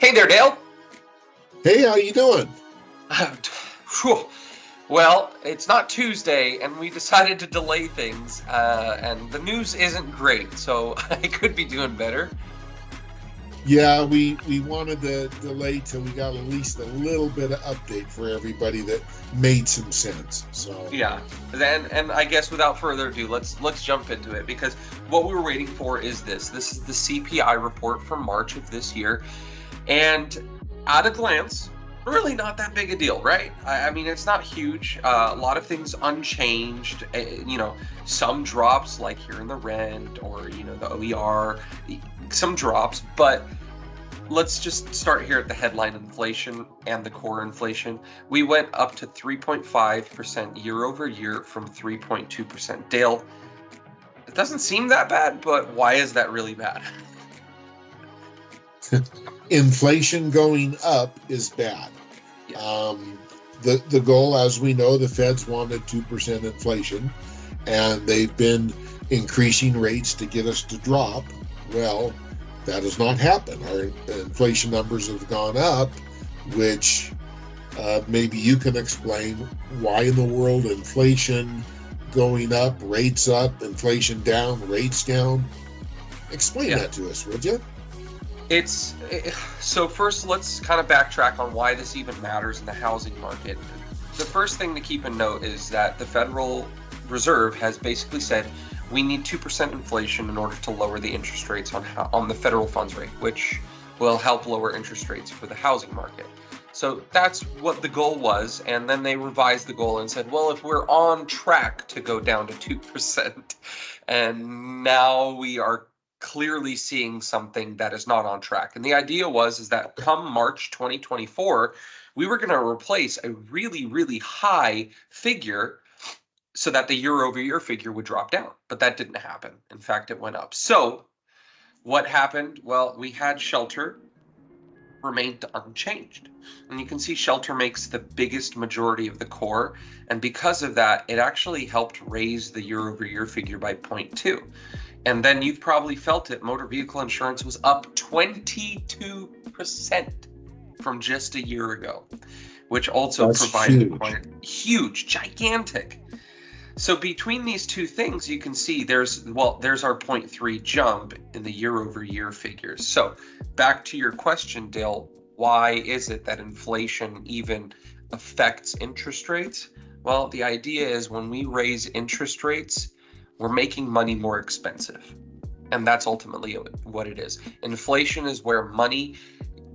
Hey there, Dale. Hey, how you doing? Phew. Well, it's not Tuesday, and we decided to delay things, and the news isn't great, so I could be doing better. Yeah, we wanted to delay till we got at least a little bit of update for everybody that made some sense. So Yeah, and I guess without further ado, let's jump into it, because what we were waiting for is this. This is the CPI report from March of this year, and at a glance, really not that big a deal, right? I mean, it's not huge. A lot of things unchanged. Some drops like here in the rent or the OER, some drops, but let's just start here at the headline inflation and the core inflation. We went up to 3.5% year over year from 3.2%. Dale, it doesn't seem that bad, but why is that really bad? inflation going up is bad. Yeah. The goal, as we know, the Feds wanted 2% inflation, and they've been increasing rates to get us to drop. Well, that has not happened. Our inflation numbers have gone up, which maybe you can explain why in the world inflation going up, inflation down, rates down. Explain that to us, would you? So first, let's kind of backtrack on why this even matters in the housing market. The first thing to keep in note is that the Federal Reserve has basically said we need 2% inflation in order to lower the interest rates on the federal funds rate, which will help lower interest rates for the housing market. So that's what the goal was, and then they revised the goal and said, well, if we're on track to go down to 2%, and now we are clearly seeing something that is not on track. And the idea is that come March 2024, we were going to replace a really, really high figure so that the year over year figure would drop down. But that didn't happen. In fact, it went up. So what happened? Well, we had shelter remained unchanged. And you can see shelter makes the biggest majority of the core. And because of that, it actually helped raise the year over year figure by 0.2. And then you've probably felt it. Motor vehicle insurance was up 22% from just a year ago, which also provided quite huge, gigantic. So between these two things, you can see there's our 0.3 jump in the year over year figures. So back to your question, Dale, why is it that inflation even affects interest rates? Well, the idea is when we raise interest rates, we're making money more expensive. And that's ultimately what it is. Inflation is where money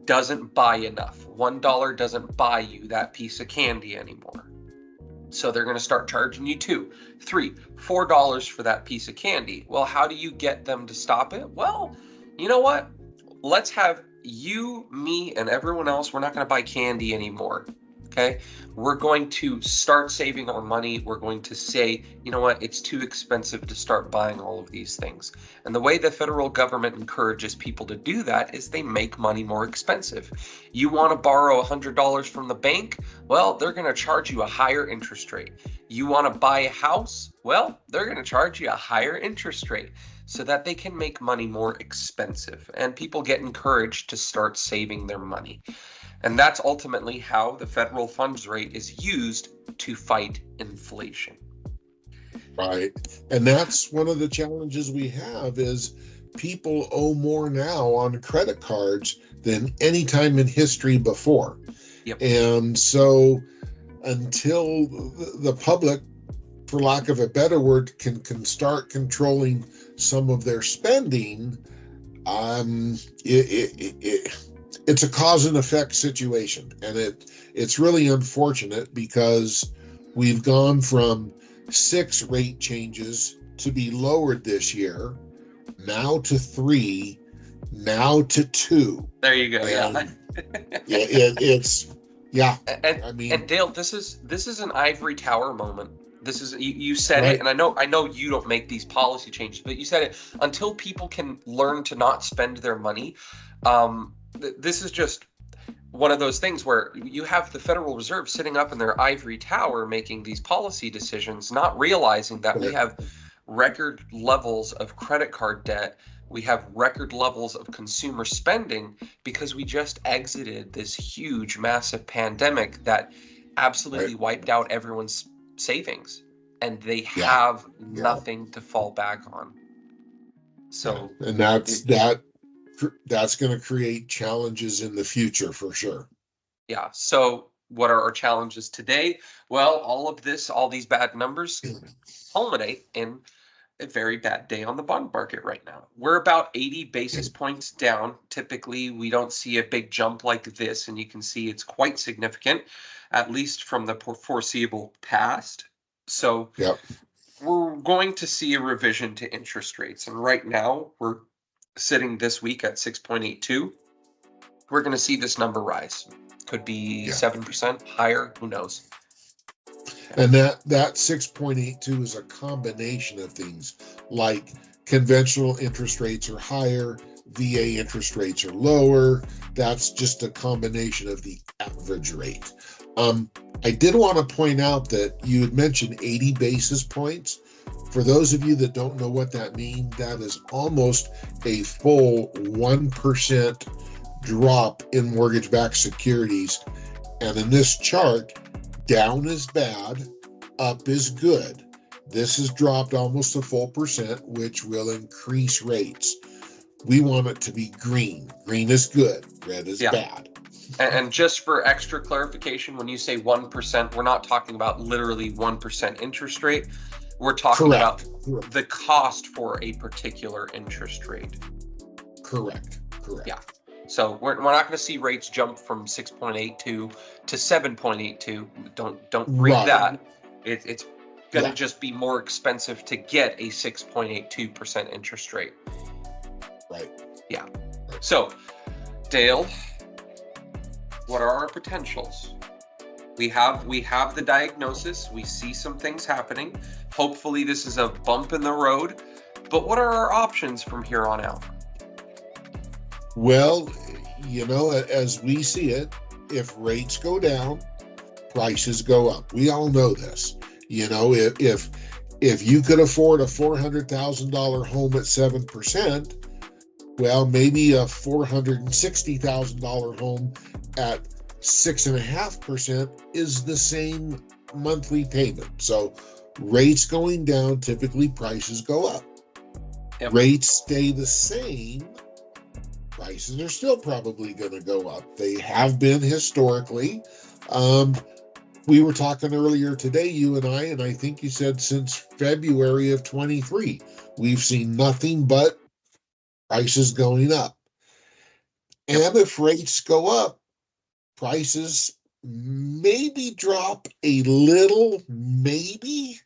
doesn't buy enough. $1 doesn't buy you that piece of candy anymore. So they're going to start charging you $2, $3, $4 for that piece of candy. Well, how do you get them to stop it? Well, you know what? Let's have you, me, and everyone else. We're not going to buy candy anymore. Okay, we're going to start saving our money. We're going to say, you know what, it's too expensive to start buying all of these things. And the way the federal government encourages people to do that is they make money more expensive. You want to borrow $100 from the bank? Well, they're going to charge you a higher interest rate. You want to buy a house? Well, they're going to charge you a higher interest rate so that they can make money more expensive. And people get encouraged to start saving their money. And that's ultimately how the federal funds rate is used to fight inflation. Right. And that's one of the challenges we have is people owe more now on credit cards than any time in history before. Yep. And so until the public, for lack of a better word, can start controlling some of their spending, it's a cause and effect situation, and it's really unfortunate because we've gone from 6 rate changes to be lowered this year, now to 3, now to 2. There you go. And, And Dale, this is an ivory tower moment. This is you said right. it, and I know you don't make these policy changes, but you said it. Until people can learn to not spend their money, this is just one of those things where you have the Federal Reserve sitting up in their ivory tower making these policy decisions, not realizing that we have record levels of credit card debt We have record levels of consumer spending because we just exited this huge, massive pandemic that absolutely wiped out everyone's savings, and they have nothing to fall back on. So, and that's going to create challenges in the future for sure. Yeah. So what are our challenges today? Well, all these bad numbers culminate in a very bad day on the bond market right now. We're about 80 basis points down. Typically, we don't see a big jump like this, and you can see it's quite significant, at least from the foreseeable past. So we're going to see a revision to interest rates. And right now, we're sitting this week at 6.82. We're going to see this number rise. Could be 7% higher. Who knows? And that 6.82 is a combination of things, like conventional interest rates are higher, VA interest rates are lower. That's just a combination of the average rate. I did want to point out that you had mentioned 80 basis points. For those of you that don't know what that means, that is almost a full 1% drop in mortgage-backed securities. And in this chart, down is bad, up is good. This has dropped almost a full percent, which will increase rates. We want it to be green. Green is good, red is bad. And just for extra clarification, when you say 1%, we're not talking about literally 1% interest rate. We're talking about the cost for a particular interest rate. Correct. Yeah. So we're not going to see rates jump from 6.82 to 7.82. Don't read that. It's going to just be more expensive to get a 6.82% interest rate. Right. Yeah. So, Dale, what are our potentials? We have the diagnosis. We see some things happening. Hopefully this is a bump in the road. But what are our options from here on out? Well, as we see it, if rates go down, prices go up. We all know this. If you could afford a $400,000 home at 7%, well, maybe a $460,000 home at 6.5% is the same monthly payment. So rates going down, typically prices go up. Yep. Rates stay the same, prices are still probably going to go up. They have been historically. We were talking earlier today, you and I think you said since February of 23, we've seen nothing but prices going up. And if rates go up, prices maybe drop a little, maybe,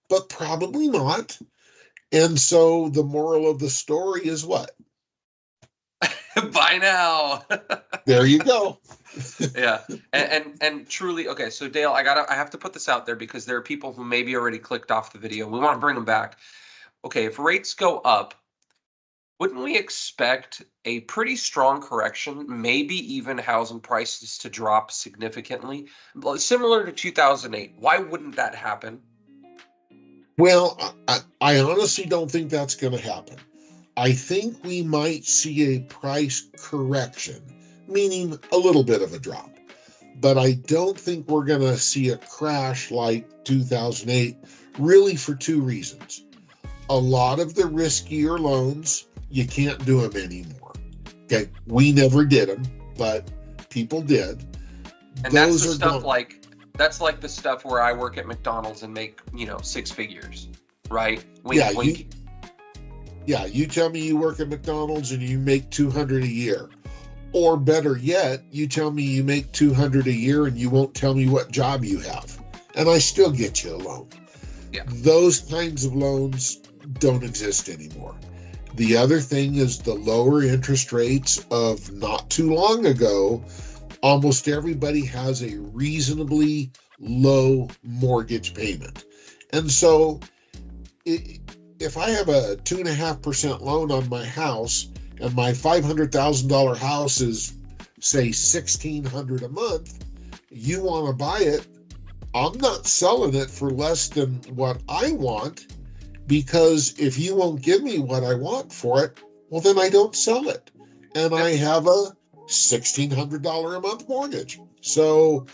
but probably not. And so the moral of the story is what? Buy now. There you go. Yeah. And truly, okay, so Dale, I have to put this out there because there are people who maybe already clicked off the video. We want to bring them back. Okay, if rates go up, wouldn't we expect a pretty strong correction, maybe even housing prices to drop significantly, similar to 2008? Why wouldn't that happen? Well, I honestly don't think that's going to happen. I think we might see a price correction, meaning a little bit of a drop. But I don't think we're going to see a crash like 2008, really for two reasons. A lot of the riskier loans, you can't do them anymore. Okay, we never did them, but people did. And that's the stuff that's like the stuff where I work at McDonald's and make, 6 figures, right? You tell me you work at McDonald's and you make $200 a year. Or better yet, you tell me you make $200 a year and you won't tell me what job you have. And I still get you a loan. Yeah. Those kinds of loans don't exist anymore. The other thing is the lower interest rates of not too long ago. Almost everybody has a reasonably low mortgage payment. And so if I have a 2.5% loan on my house and my $500,000 house is, say, $1,600 a month, you want to buy it, I'm not selling it for less than what I want, because if you won't give me what I want for it, well, then I don't sell it. And Yep. I have a $1,600 a month mortgage. So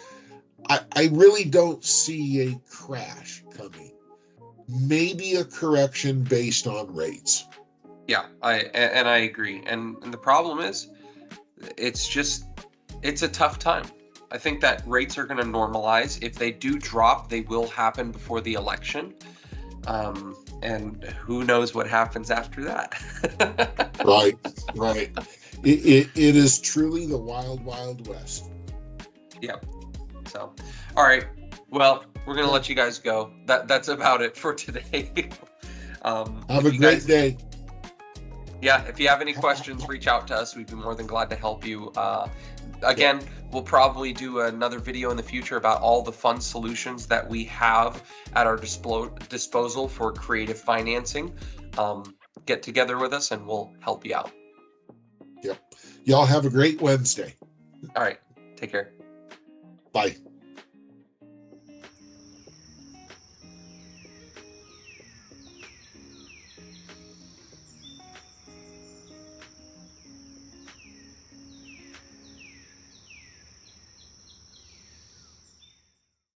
I really don't see a crash coming. Maybe a correction based on rates. Yeah, I agree. And the problem is, it's a tough time. I think that rates are going to normalize. If they do drop, they will happen before the election. And who knows what happens after that? Right, right. It is truly the wild, wild west. Yep. So, all right. Well, we're gonna let you guys go. That's about it for today. Have a great day. Yeah, if you have any questions, reach out to us. We'd be more than glad to help you. Again, we'll probably do another video in the future about all the fun solutions that we have at our disposal for creative financing. Get together with us and we'll help you out. Yep. Y'all have a great Wednesday. All right. Take care. Bye.